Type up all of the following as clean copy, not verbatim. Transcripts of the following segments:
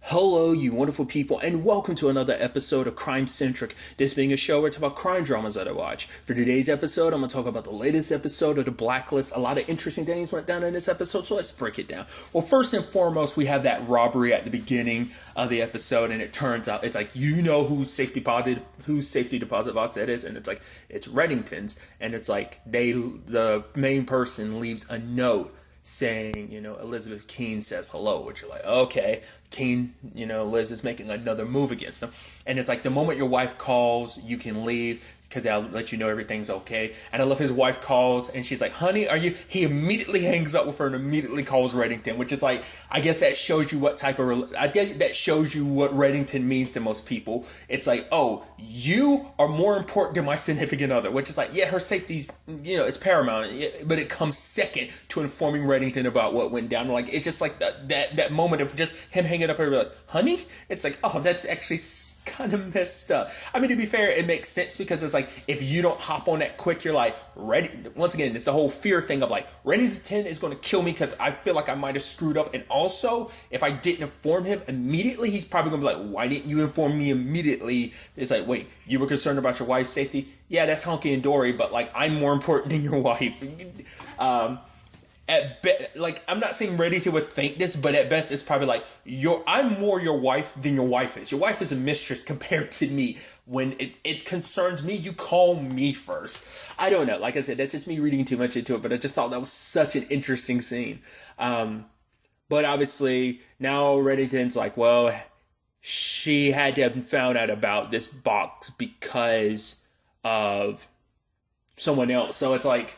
Hello, you wonderful people, and welcome to another episode of Crime Centric. This being a show where it's about crime dramas that I watch. For today's episode, I'm going to talk about the latest episode of the Blacklist. A lot of interesting things went down in this episode, so let's break it down. Well, first and foremost, we have that robbery at the beginning of the episode, and it turns out it's like, you know whose safety deposit box that is, and it's like, it's Reddington's, and it's like, the main person leaves a note saying, Elizabeth Keene says hello, which you're like, okay, Keene, Liz is making another move against him. And it's like, the moment your wife calls, you can leave because they'll let you know everything's okay. And I love his wife calls and she's like, honey, are you? He immediately hangs up with her and immediately calls Reddington, which is like, I guess that shows you what type of, I guess that shows you what Reddington means to most people. It's like, oh, you are more important than my significant other, which is like, yeah, her safety's, it's paramount, but it comes second to informing Reddington about what went down. Like, it's just like that moment of just him hanging up and like, honey? It's like, oh, that's actually kind of messed up. I mean, to be fair, it makes sense because it's like, if you don't hop on that quick, you're like, ready. Once again, it's the whole fear thing of like, Reddington is going to kill me because I feel like I might have screwed up. And also, if I didn't inform him immediately, he's probably going to be like, why didn't you inform me immediately? It's like, wait, you were concerned about your wife's safety? Yeah, that's honky and dory, but like, I'm more important than your wife. I'm not saying Reddington would think this, but at best it's probably like, I'm more your wife than your wife is. Your wife is a mistress compared to me. When it concerns me, you call me first. I don't know. Like I said, that's just me reading too much into it, but I just thought that was such an interesting scene. But obviously now Reddington's like, well, she had to have found out about this box because of someone else. So it's like,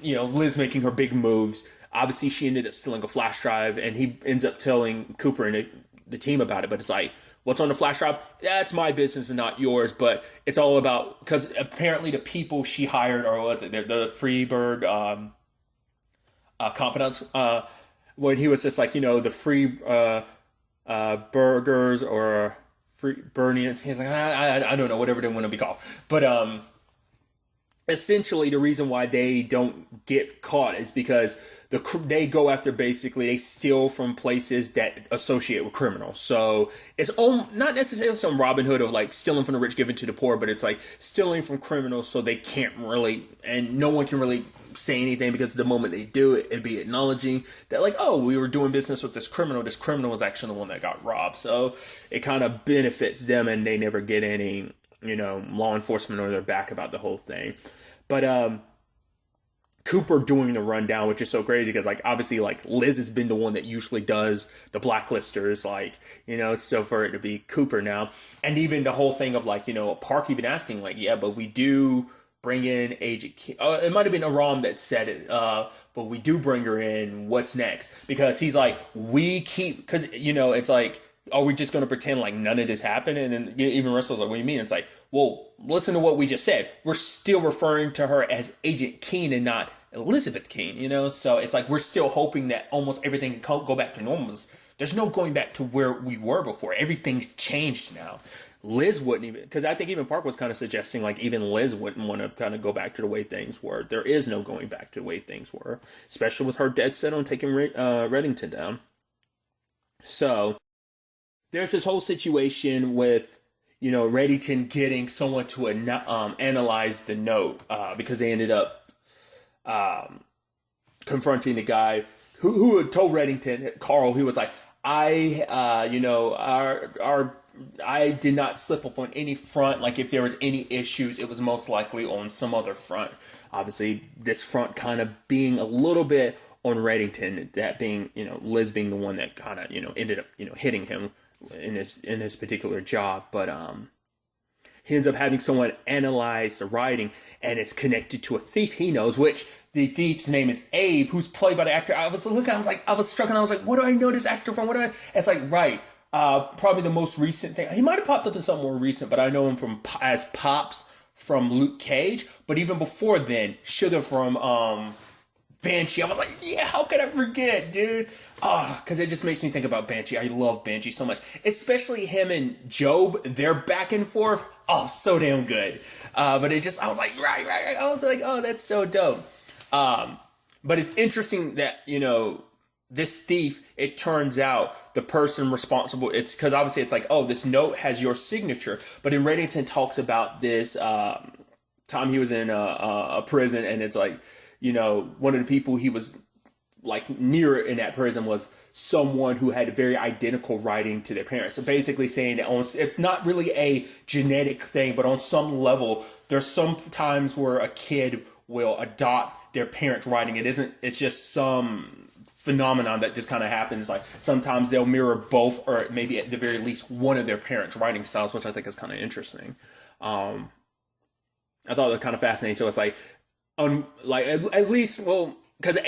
Liz making her big moves. Obviously, she ended up stealing a flash drive, and he ends up telling Cooper and the team about it. But it's like, what's on the flash drive? That's my business and not yours. But it's all about, because apparently the people she hired, or what's it, the Fribourg confidants, when he was just like, the free burgers or free Bernians. He's like, I don't know, whatever they want to be called. But essentially, the reason why they don't get caught is because they go after, basically, they steal from places that associate with criminals. So it's not necessarily some Robin Hood of like stealing from the rich, giving to the poor, but it's like stealing from criminals so they can't really, and no one can really say anything, because the moment they do it, it'd be acknowledging that like, oh, we were doing business with this criminal. This criminal was actually the one that got robbed. So it kind of benefits them, and they never get any, law enforcement or their back about the whole thing. But Cooper doing the rundown, which is so crazy because, like, obviously, like, Liz has been the one that usually does the blacklisters, like, so for it to be Cooper now. And even the whole thing of, like, Park even asking, like, yeah, but we do bring in Agent King. It might have been Aram that said it, but we do bring her in. What's next? Because he's like, because, it's like, are we just going to pretend like none of this happened? And then even Russell's like, what do you mean? It's like, well, listen to what we just said. We're still referring to her as Agent Keene and not Elizabeth Keene, So it's like, we're still hoping that almost everything can go back to normal. There's no going back to where we were before. Everything's changed now. Liz wouldn't even, because I think even Park was kind of suggesting like even Liz wouldn't want to kind of go back to the way things were. There is no going back to the way things were, especially with her dead set on taking Reddington down. So there's this whole situation with, Reddington getting someone to analyze the note because they ended up confronting the guy who had told Reddington, Carl, who was like, I did not slip up on any front. Like, if there was any issues, it was most likely on some other front. Obviously, this front kind of being a little bit on Reddington, that being, Liz being the one that kind of, ended up, hitting him in his particular job. But he ends up having someone analyze the writing, and it's connected to a thief he knows, which the thief's name is Abe, who's played by the actor. I was struck, and I was like, what do I know this actor from? It's like, right, probably the most recent thing. He might have popped up in something more recent, but I know him as Pops from Luke Cage. But even before then, Sugar from Banshee. I was like, yeah, how could I forget, dude? Because it just makes me think about Banshee. I love Banshee so much. Especially him and Job, their back and forth. Oh, so damn good. But I was like, right. I was like, oh, that's so dope. But it's interesting that, this thief, it turns out the person responsible, it's because obviously it's like, oh, this note has your signature. But in Reddington talks about this time he was in a prison, and it's like, one of the people he was like near in that prison was someone who had very identical writing to their parents. So basically saying that it's not really a genetic thing, but on some level, there's some times where a kid will adopt their parents' writing. It's just some phenomenon that just kind of happens. Like sometimes they'll mirror both, or maybe at the very least one of their parents' writing styles, which I think is kind of interesting. I thought it was kind of fascinating. So it's like, at least, well, because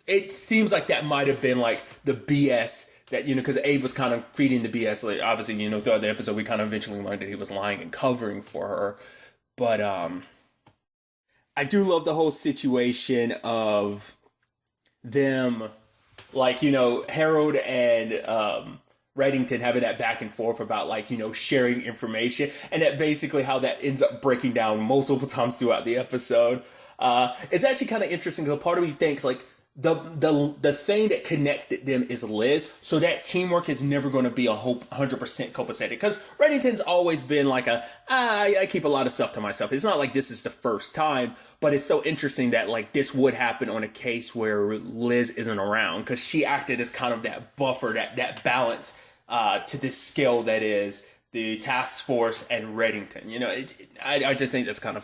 it seems like that might have been like the BS that, because Abe was kind of feeding the BS. Like, obviously, throughout the episode, we kind of eventually learned that he was lying and covering for her. But I do love the whole situation of them, like, Harold and Reddington having that back and forth about, like, sharing information. And that basically how that ends up breaking down multiple times throughout the episode. It's actually kind of interesting because part of me thinks, like, the thing that connected them is Liz, so that teamwork is never going to be 100% copacetic, because Reddington's always been like I keep a lot of stuff to myself. It's not like this is the first time, but it's so interesting that like this would happen on a case where Liz isn't around, because she acted as kind of that buffer, that balance to this scale that is the task force and Reddington. I just think that's kind of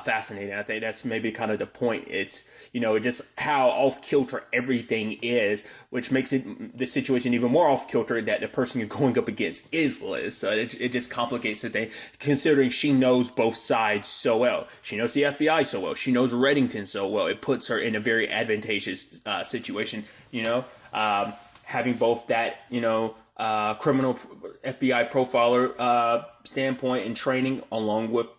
fascinating. I think that's maybe kind of the point. It's, just how off-kilter everything is, which makes the situation even more off-kilter that the person you're going up against is Liz. So it just complicates the thing, considering she knows both sides so well. She knows the FBI so well. She knows Reddington so well. It puts her in a very advantageous situation, having both that, criminal FBI profiler standpoint and training, along with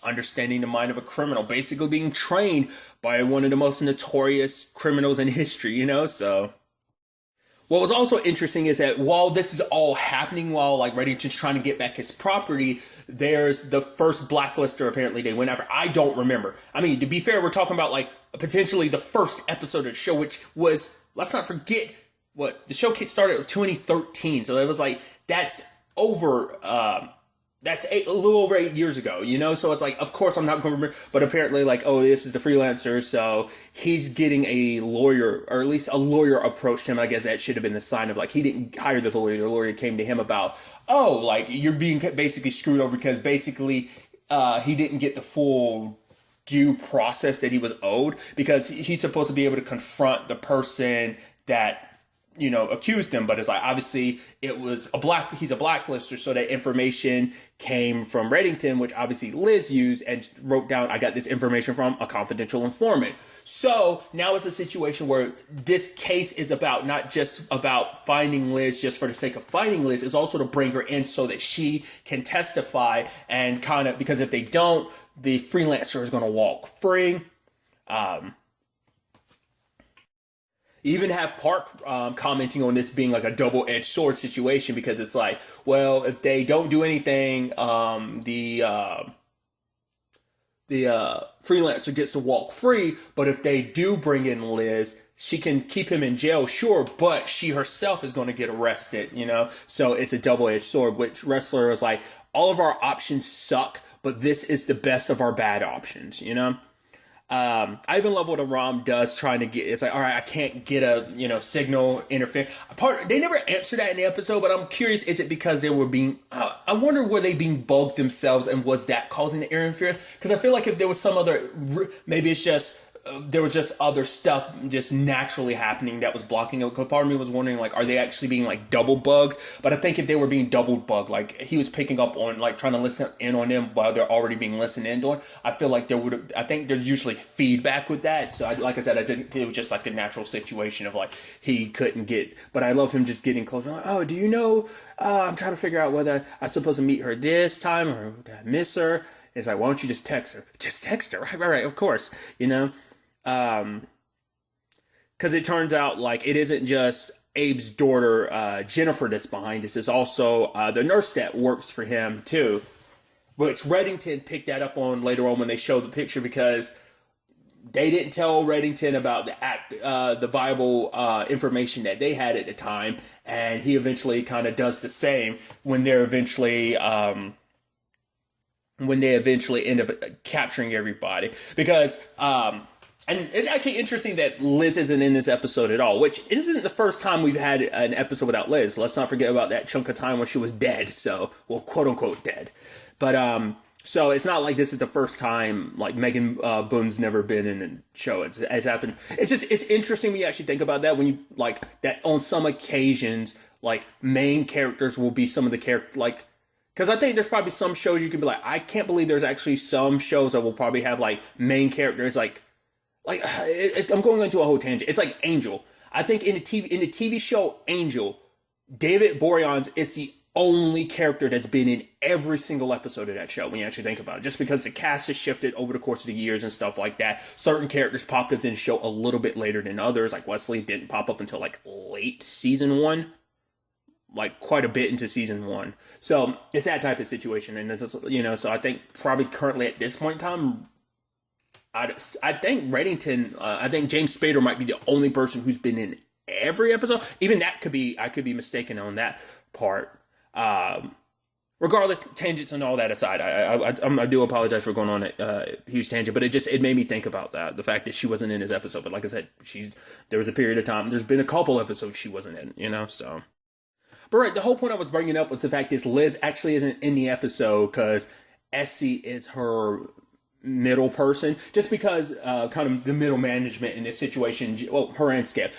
understanding the mind of a criminal, basically being trained by one of the most notorious criminals in history, So what was also interesting is that while this is all happening, while like Reddington's trying to get back his property, there's the first blacklister apparently they went after. I don't remember. I mean, to be fair, we're talking about like potentially the first episode of the show, which was, let's not forget, the show started in 2013. So it was like, that's over, that's a little over 8 years ago, So it's like, of course I'm not going to remember, but apparently like, oh, this is the freelancer. So he's getting a lawyer, or at least a lawyer approached him. I guess that should have been the sign of like, he didn't hire the lawyer. The lawyer came to him about, oh, like you're being basically screwed over because basically, he didn't get the full due process that he was owed, because he's supposed to be able to confront the person that accused him, but it's like, obviously he's a blacklister, so that information came from Reddington, which obviously Liz used and wrote down, I got this information from a confidential informant. So now it's a situation where this case is about not just about finding Liz just for the sake of finding Liz, it's also to bring her in so that she can testify, and kind of, because if they don't, the freelancer is going to walk free. Even have Park commenting on this being like a double-edged sword situation, because it's like, well, if they don't do anything, the freelancer gets to walk free, but if they do bring in Liz, she can keep him in jail, sure, but she herself is going to get arrested, So it's a double-edged sword, which Wrestler is like, all of our options suck, but this is the best of our bad options, I even love what Aram does trying to get, it's like, all right, I can't get a, signal interference. They never answer that in the episode, but I'm curious, is it because they were being, I wonder, were they being bugged themselves, and was that causing the interference? Because I feel like if there was some other, maybe it's just, there was just other stuff just naturally happening that was blocking it. Because part of me was wondering, like, are they actually being like double bugged? But I think if they were being double bugged, like he was picking up on, like, trying to listen in on them while they're already being listened in on, I feel like I think there's usually feedback with that. So like I said, I think it was just like the natural situation of like, he couldn't get, but I love him just getting close. Like, oh, do you know, I'm trying to figure out whether I'm supposed to meet her this time or did I miss her? It's like, why don't you just text her? Just text her. Right, of course, because it turns out like it isn't just Abe's daughter, Jennifer, that's behind this. It's also the nurse that works for him too, which Reddington picked that up on later on when they showed the picture, because they didn't tell Reddington about the viable information that they had at the time, and he eventually kind of does the same when they eventually end up capturing everybody. Because and it's actually interesting that Liz isn't in this episode at all, which isn't the first time we've had an episode without Liz. Let's not forget about that chunk of time when she was dead. So, well, quote unquote dead. But, so it's not like this is the first time, like, Megan Boon's never been in a show. It's happened. It's interesting when you actually think about that, when you, like, that on some occasions, like, main characters will be some of the characters, like, because I think there's probably some shows you could be like, I can't believe there's actually some shows that will probably have, like, main characters, like I'm going into a whole tangent. It's like Angel. I think in the TV show Angel, David Boreanaz is the only character that's been in every single episode of that show when you actually think about it. Just because the cast has shifted over the course of the years and stuff like that. Certain characters popped up in the show a little bit later than others. Like Wesley didn't pop up until like late season 1. Like quite a bit into season 1. So it's that type of situation. And it's, so I think probably currently at this point in time, I think Reddington, I think James Spader might be the only person who's been in every episode. Even that I could be mistaken on that part. Regardless, tangents and all that aside, I do apologize for going on a huge tangent, but it made me think about that. The fact that she wasn't in his episode. But like I said, there was a period of time, there's been a couple episodes she wasn't in, so. But right, the whole point I was bringing up was the fact is Liz actually isn't in the episode because Essie is her middle person, just because kind of the middle management in this situation, well, her and Skip,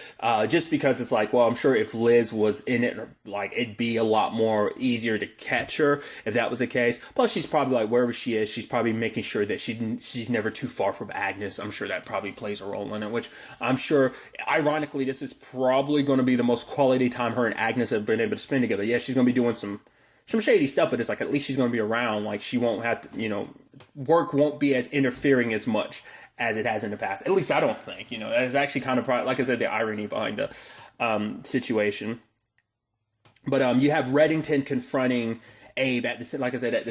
just because it's like, well, I'm sure if Liz was in it, like, it'd be a lot more easier to catch her if that was the case. Plus, she's probably like, wherever she is, she's probably making sure that she's never too far from Agnes. I'm sure that probably plays a role in it, which I'm sure, ironically, this is probably going to be the most quality time her and Agnes have been able to spend together. Yeah, she's going to be doing some shady stuff, but it's like, at least she's going to be around. Like, she won't have to, work won't be as interfering as much as it has in the past. At least I don't think, it's actually kind of, like I said, the irony behind the situation. But you have Reddington confronting Abe at the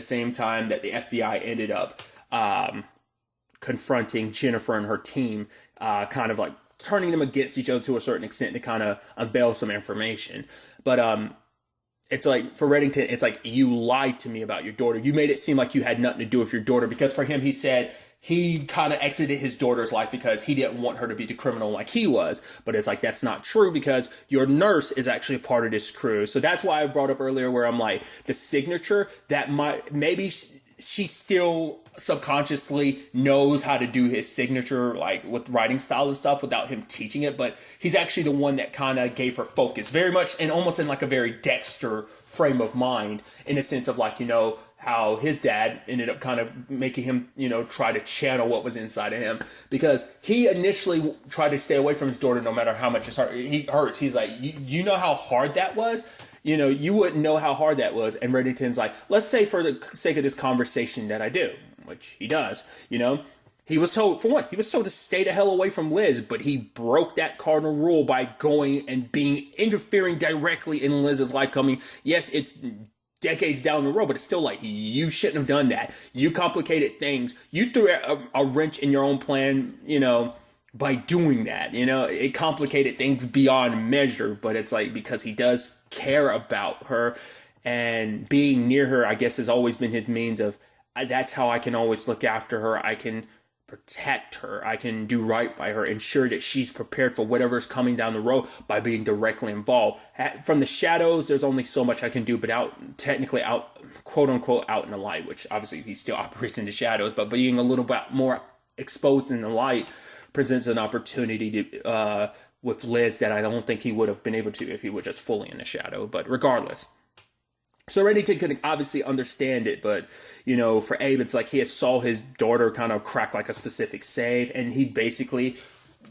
same time that the FBI ended up confronting Jennifer and her team, kind of like turning them against each other to a certain extent to kind of unveil some information. But it's like, for Reddington, it's like, you lied to me about your daughter. You made it seem like you had nothing to do with your daughter, because for him, he said he kind of exited his daughter's life because he didn't want her to be the criminal like he was. But it's like, that's not true, because your nurse is actually a part of this crew. So that's why I brought up earlier where I'm like, the signature, that maybe she still subconsciously knows how to do his signature, like with writing style and stuff, without him teaching it. But he's actually the one that kind of gave her focus, very much, and almost in like a very Dexter frame of mind, in a sense of like, how his dad ended up kind of making him, try to channel what was inside of him, because he initially tried to stay away from his daughter no matter how much he hurts. He's like, you know how hard that was? You wouldn't know how hard that was. And Reddington's like, let's say for the sake of this conversation that I do, which he does, he was told, for one, he was told to stay the hell away from Liz, but he broke that cardinal rule by going and interfering directly in Liz's life coming. Yes, it's decades down the road, but it's still like, you shouldn't have done that. You complicated things. You threw a wrench in your own plan, by doing that. It complicated things beyond measure, but it's like, because he does care about her, and being near her, I guess, has always been his means of, that's how I can always look after her. I can protect her. I can do right by her, ensure that she's prepared for whatever's coming down the road by being directly involved. From the shadows, there's only so much I can do, but technically out, quote unquote, out in the light, which obviously he still operates in the shadows, but being a little bit more exposed in the light presents an opportunity to, with Liz, that I don't think he would have been able to if he was just fully in the shadow. But regardless, so Reddington could obviously understand it, but, for Abe, it's like he had saw his daughter kind of crack like a specific save, and he basically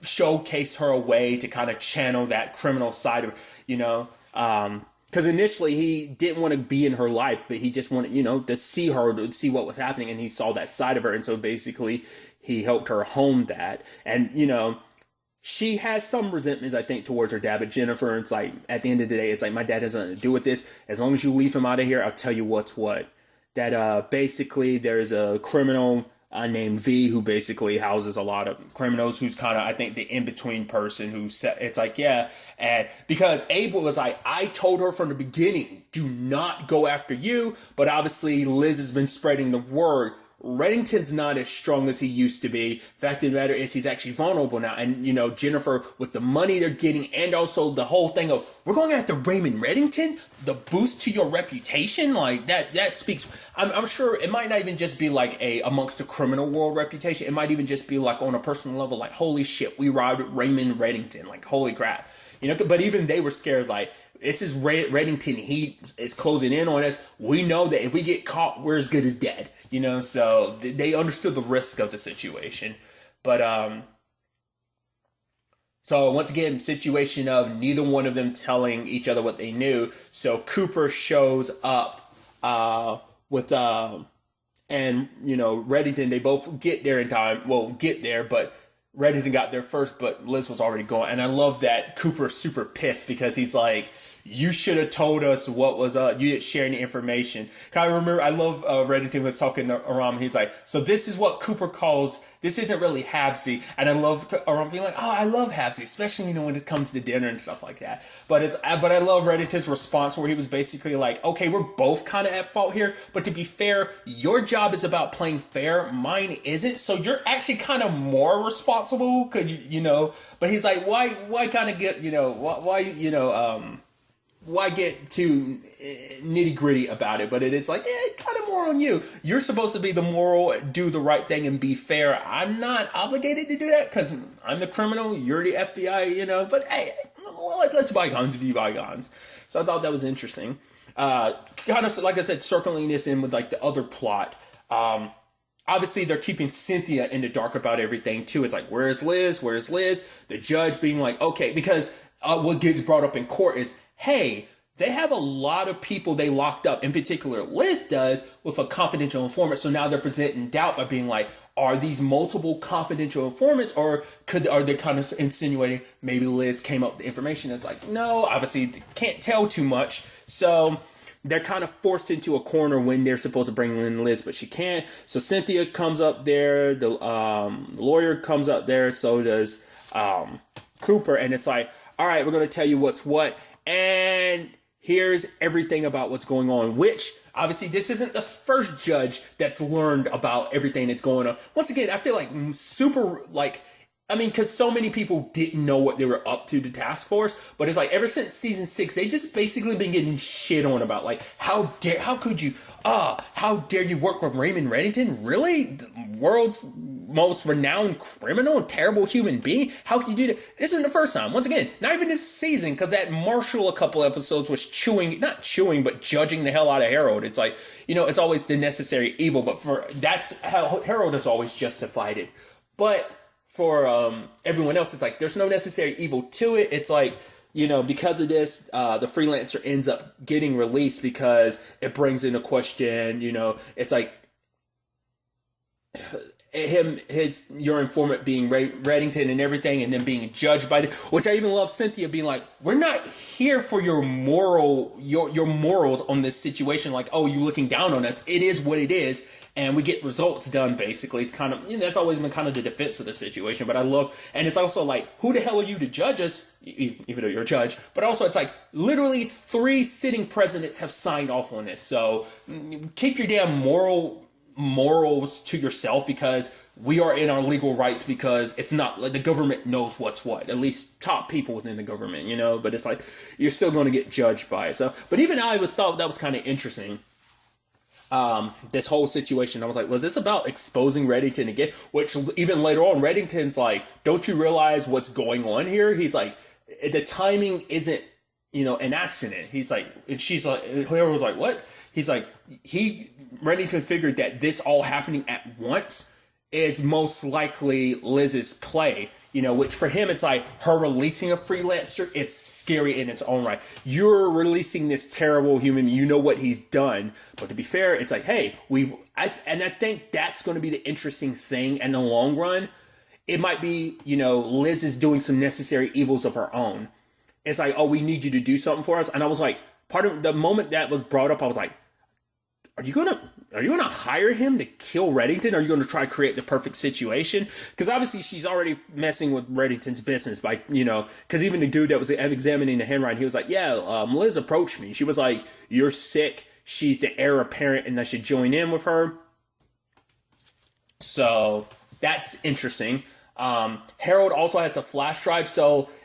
showcased her a way to kind of channel that criminal side of, because initially he didn't want to be in her life, but he just wanted, to see her, to see what was happening, and he saw that side of her, and so basically he helped her hone that, and, she has some resentments, I think, towards her dad, but Jennifer, it's like, at the end of the day, it's like, my dad has nothing to do with this. As long as you leave him out of here, I'll tell you what's what. That basically there's a criminal named V, who basically houses a lot of criminals, who's kind of, I think, the in-between person who said, it's like, yeah. And because Abel was like, I told her from the beginning, do not go after you. But obviously Liz has been spreading the word. Reddington's not as strong as he used to be. Fact of the matter is he's actually vulnerable now. And, Jennifer, with the money they're getting, and also the whole thing of, we're going after Raymond Reddington, the boost to your reputation, like that speaks. I'm sure it might not even just be like amongst the criminal world reputation. It might even just be like on a personal level, like, holy shit, we robbed Raymond Reddington, like, holy crap. But even they were scared, like, this is Reddington, he is closing in on us. We know that if we get caught, we're as good as dead. So they understood the risk of the situation. But, so once again, situation of neither one of them telling each other what they knew. So Cooper shows up, with, and, Reddington, they both get there in time. Well, get there, but Reddington got there first, but Liz was already gone. And I love that Cooper's super pissed because he's like, you should have told us what was up. You didn't share any information. I love Reddington was talking to Aram. He's like, so this is what Cooper calls, this isn't really Habsy. And I love Aram being like, oh, I love Habsy, especially, when it comes to dinner and stuff like that. But I love Reddington's response where he was basically like, okay, we're both kind of at fault here. But to be fair, your job is about playing fair. Mine isn't. So you're actually kind of more responsible. But he's like, why kind of get, why get too nitty gritty about it? But it's like, kind of more on you. You're supposed to be the moral, do the right thing and be fair. I'm not obligated to do that because I'm the criminal. You're the FBI, but hey, let's bygones be bygones. So I thought that was interesting. Kind of, like I said, circling this in with like the other plot. Obviously, they're keeping Cynthia in the dark about everything too. It's like, where's Liz? Where's Liz? The judge being like, okay, because what gets brought up in court is, hey, they have a lot of people they locked up. In particular, Liz does with a confidential informant. So now they're presenting doubt by being like, are these multiple confidential informants, or are they kind of insinuating maybe Liz came up with the information? It's like, no, obviously can't tell too much. So they're kind of forced into a corner when they're supposed to bring in Liz, but she can't. So Cynthia comes up there. The lawyer comes up there. So does Cooper. And it's like, all right, we're going to tell you what's what. And here's everything about what's going on, which obviously this isn't the first judge that's learned about everything that's going on. Once again, I feel like because so many people didn't know what they were up to, the task force, but it's like ever since season 6, they just basically been getting shit on about like, how dare you work with Raymond Reddington? Really? The world's most renowned criminal and terrible human being? How can you do that? This isn't the first time. Once again, not even this season, because that Marshall a couple episodes was not chewing, but judging the hell out of Harold. It's like, it's always the necessary evil, but that's how Harold has always justified it. But for everyone else, it's like, there's no necessary evil to it. It's like, because of this, the freelancer ends up getting released because it brings into question, it's like your informant being Reddington and everything, and then being judged by which I even love Cynthia being like, we're not here for your morals on this situation. Like, oh, you looking down on us. It is what it is. And we get results done, basically. It's kind of, that's always been kind of the defense of the situation. But I love, and it's also like, who the hell are you to judge us, even though you're a judge? But also, it's like, literally 3 sitting presidents have signed off on this. So keep your damn morals to yourself, because we are in our legal rights, because it's not like the government knows what's what, at least top people within the government, but it's like, you're still going to get judged by it. So, but even I thought that was kind of interesting. This whole situation, I was like, was this about exposing Reddington again? Which even later on, Reddington's like, don't you realize what's going on here? He's like, the timing isn't, an accident. He's like, and she's like, whoever was like, what? He's like, Reddington figured that this all happening at once is most likely Liz's play, which for him, it's like her releasing a freelancer. It's scary in its own right. You're releasing this terrible human. You know what he's done. But to be fair, it's like, hey, I think that's going to be the interesting thing in the long run. It might be, Liz is doing some necessary evils of her own. It's like, oh, we need you to do something for us. And I was like, part of the moment that was brought up, I was like, are you gonna hire him to kill Reddington? Or are you gonna try to create the perfect situation? Because obviously she's already messing with Reddington's business by, because even the dude that was examining the handwriting, he was like, yeah, Liz approached me. She was like, you're sick. She's the heir apparent, and I should join in with her. So that's interesting. Harold also has a flash drive,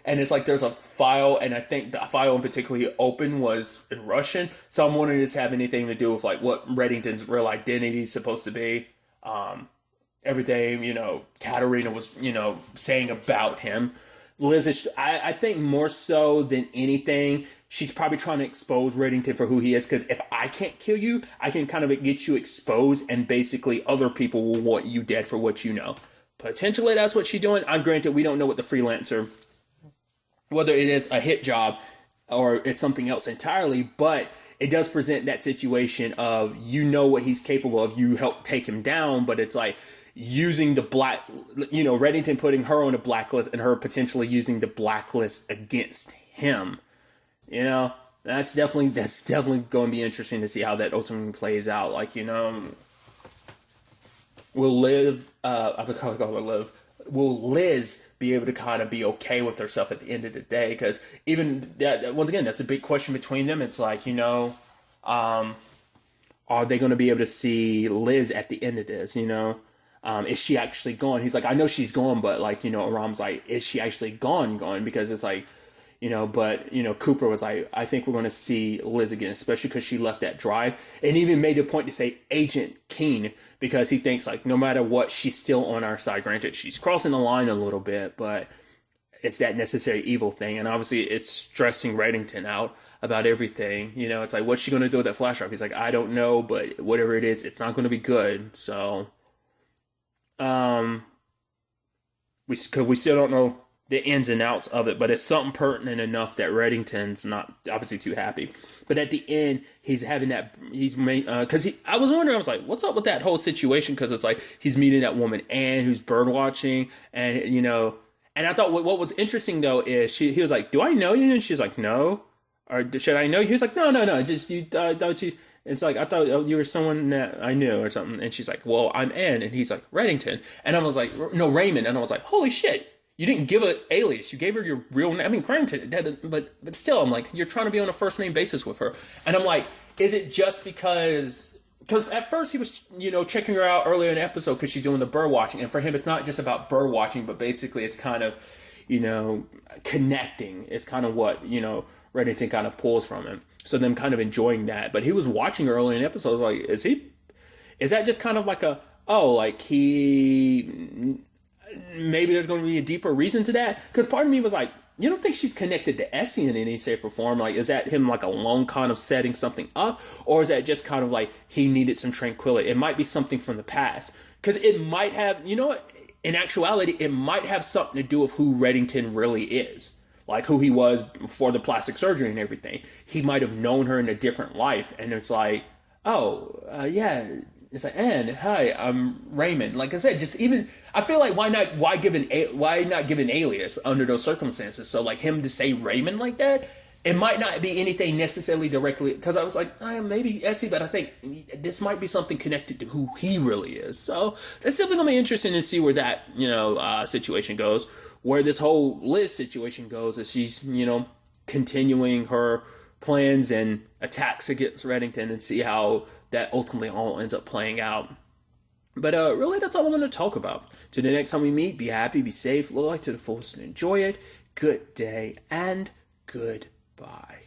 and it's like there's a file, and I think the file in particular he opened was in Russian. So I'm wondering if this have anything to do with like what Reddington's real identity is supposed to be. Everything, Katerina was, saying about him. Liz is, I think more so than anything, she's probably trying to expose Reddington for who he is. Because if I can't kill you, I can kind of get you exposed, and basically other people will want you dead for what you know. Potentially that's what she's doing. Granted, we don't know what the freelancer, whether it is a hit job or it's something else entirely, but it does present that situation of, what he's capable of, you help take him down, but it's like using the Reddington putting her on a blacklist and her potentially using the blacklist against him. That's definitely going to be interesting to see how that ultimately plays out. Like, will Liz be able to kind of be okay with herself at the end of the day? Because even that, once again, that's a big question between them. It's like, are they going to be able to see Liz at the end of this? Is she actually gone? He's like, I know she's gone, but like, Aram's like, is she actually gone? Because it's like, but Cooper was like, I think we're going to see Liz again, especially because she left that drive, and even made a point to say Agent Keen, because he thinks like no matter what, she's still on our side. Granted, she's crossing the line a little bit, but it's that necessary evil thing, and obviously it's stressing Reddington out about everything. It's like, what's she going to do with that flash drive? He's like, I don't know, but whatever it is, it's not going to be good. So, we still don't know the ins and outs of it, but it's something pertinent enough that Reddington's not obviously too happy. But at the end, he's having that, I was wondering, I was like, what's up with that whole situation? Because it's like, he's meeting that woman, Anne, who's bird watching, and, and I thought what was interesting though is he was like, do I know you? And she's like, no. Or should I know you? He was like, no, just you, don't you? It's like, I thought you were someone that I knew or something. And she's like, well, I'm Anne. And he's like, Reddington. And I was like, no, Raymond. And I was like, holy shit. You didn't give an alias. You gave her your real name. I mean, granted, but still, I'm like, you're trying to be on a first name basis with her. And I'm like, is it just because at first he was, checking her out earlier in the episode because she's doing the bird watching. And for him, it's not just about bird watching, but basically it's kind of, connecting. It's kind of what, Reddington kind of pulls from him. So them kind of enjoying that. But he was watching her earlier in the episode. I was like, is that just kind of like maybe there's going to be a deeper reason to that? Because part of me was like, you don't think she's connected to Essie in any shape or form? Like, is that him like alone kind of setting something up? Or is that just kind of like he needed some tranquility? It might be something from the past. Because it might have, in actuality, it might have something to do with who Reddington really is. Like who he was before the plastic surgery and everything. He might have known her in a different life. And it's like, yeah. It's like, Anne, hi, I'm Raymond. Like I said, just even, I feel like why not give an alias under those circumstances? So like him to say Raymond like that, it might not be anything necessarily directly, because I was like, maybe Essie, but I think this might be something connected to who he really is. So that's definitely going to be interesting to see where that, situation goes, where this whole Liz situation goes as she's, continuing her plans and attacks against Reddington, and see how that ultimately all ends up playing out. But really, that's all I'm going to talk about. Till the next time we meet, be happy, be safe, live life to the fullest, and enjoy it. Good day, and goodbye.